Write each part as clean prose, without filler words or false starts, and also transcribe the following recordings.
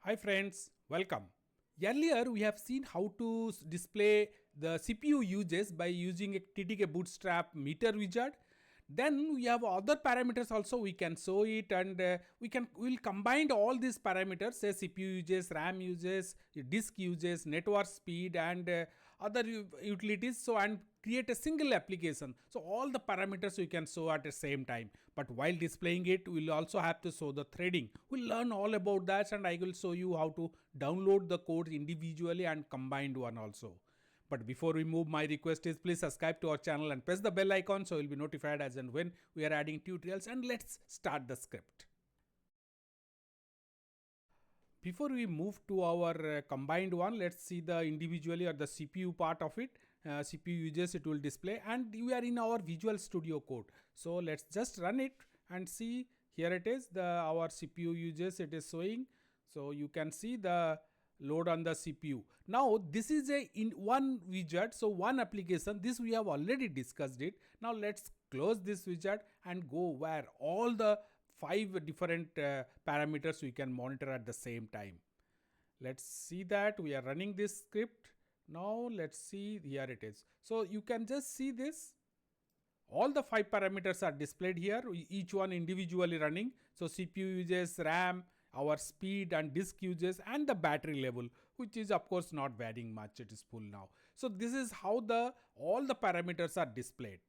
Hi friends, welcome. Earlier we have seen how to display the CPU uses by using a Ttkbootstrap meter widget. Then we have other parameters also we can show it, and we'll combine all these parameters, say CPU uses, RAM uses, disk uses, network speed, and other utilities, so and create a single application. So all the parameters we can show at the same time, but while displaying it we'll also have to show the threading. We'll learn all about that, and I will show you how to download the code individually and combined one also. But before we move, my request is please subscribe to our channel and press the bell icon so you'll be notified as and when we are adding tutorials. And let's start the script. Before we move to our combined one, let's see the individually or the CPU part of it. CPU uses it will display, and we are in our Visual Studio Code. So let's just run it and see. Here it is, our CPU uses it is showing. So you can see the load on the CPU. Now this is a in one widget, so one application. This we have already discussed it. Now let's close this widget and go where all the 5 different parameters we can monitor at the same time. Let's see that we are running this script. Now let's see, here it is. So you can just see this. All the 5 parameters are displayed here, each one individually running. So CPU uses, RAM, our speed and disk uses, and the battery level, which is of course not varying much, it is full now. So this is how all the parameters are displayed.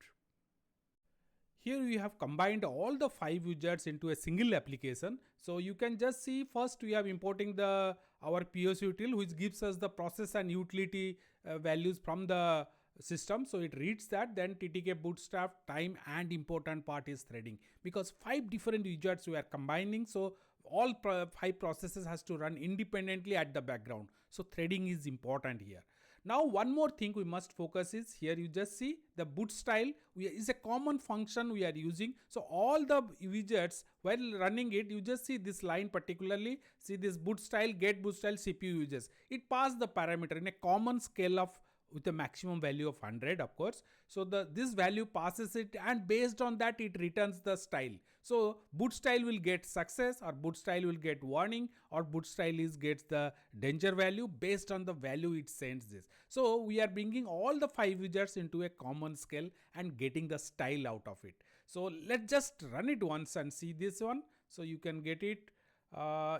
Here we have combined all the 5 widgets into a single application. So you can just see, first we have importing our psutil, which gives us the process and utility values from the system. So it reads that, then Ttkbootstrap time, and important part is threading, because 5 different widgets we are combining. So all 5 processes has to run independently at the background. So threading is important here. Now one more thing we must focus is, here you just see the boot style is a common function we are using. So all the widgets while running it, you just see this line particularly, see this boot style, get boot style CPU uses. It passes the parameter in a common scale of with a maximum value of 100, of course. So this value passes it, and based on that it returns the style. So boot style will get success, or boot style will get warning, or boot style gets the danger value. Based on the value it sends this. So we are bringing all the 5 widgets into a common scale and getting the style out of it. So let's just run it once and see this one. So you can get it.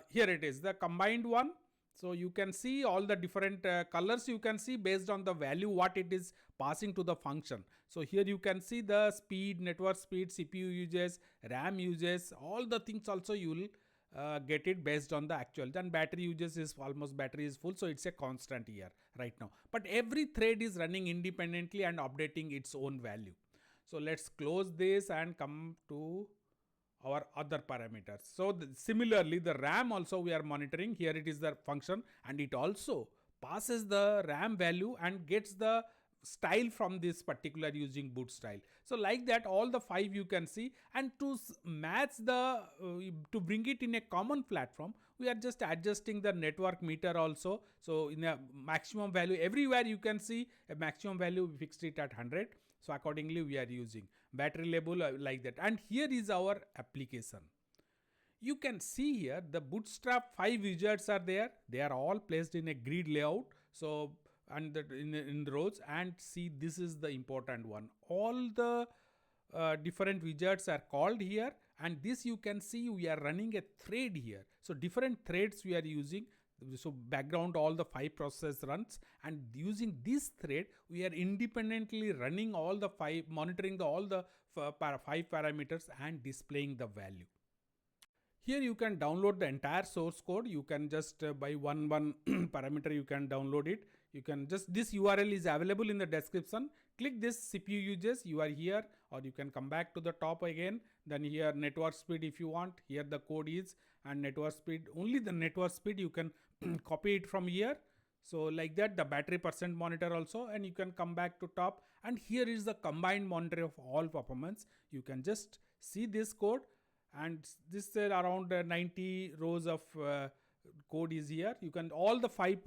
Here it is, the combined one. So you can see all the different colors you can see based on the value what it is passing to the function. So here you can see the speed, network speed, CPU uses, RAM uses, all the things also you will get it based on the actual. Then battery uses is almost battery is full, so it's a constant here right now. But every thread is running independently and updating its own value. So let's close this and come to our other parameters. So similarly the RAM also we are monitoring. Here it is the function, and it also passes the RAM value and gets the style from this particular using boot style. So like that all the 5 you can see, and to match the to bring it in a common platform, we are just adjusting the network meter also. So in a maximum value, everywhere you can see a maximum value, we fixed it at 100. So accordingly we are using battery level like that. And here is our application. You can see here the bootstrap 5 widgets are there. They are all placed in a grid layout. So and in the rows, and see this is the important one. All the different widgets are called here, and this you can see we are running a thread here. So different threads we are using. So background all the 5 process runs, and using this thread we are independently running all the 5, monitoring all the 5 parameters and displaying the value. Here you can download the entire source code. You can just by one parameter you can download it. You can just, this URL is available in the description. Click this CPU uses, you are here, or you can come back to the top again. Then here network speed if you want, here the code is, and network speed, only the network speed you can copy it from here. So like that, the battery percent monitor also, and you can come back to top, and here is the combined monitor of all performance. You can just see this code, and this is around 90 rows of code is here. You can, all the 5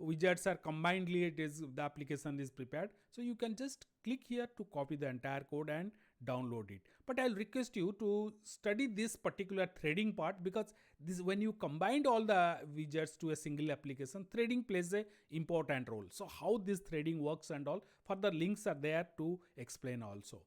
widgets are combinedly, it is the application is prepared. So you can just click here to copy the entire code and download it. But I'll request you to study this particular threading part, because this, when you combined all the widgets to a single application, threading plays a important role. So how this threading works and all, further links are there to explain also.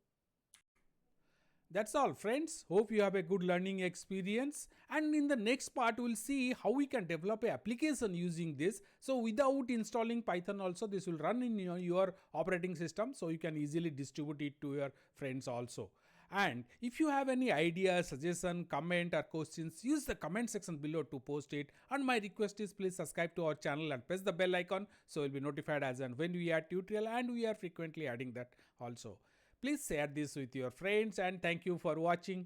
That's all, friends. Hope you have a good learning experience, and in the next part we'll see how we can develop an application using this. So without installing Python also, this will run in your operating system, so you can easily distribute it to your friends also. And if you have any idea, suggestion, comment or questions, use the comment section below to post it. And my request is, please subscribe to our channel and press the bell icon, so you'll be notified as and when we add tutorial, and we are frequently adding that also. Please share this with your friends, and thank you for watching.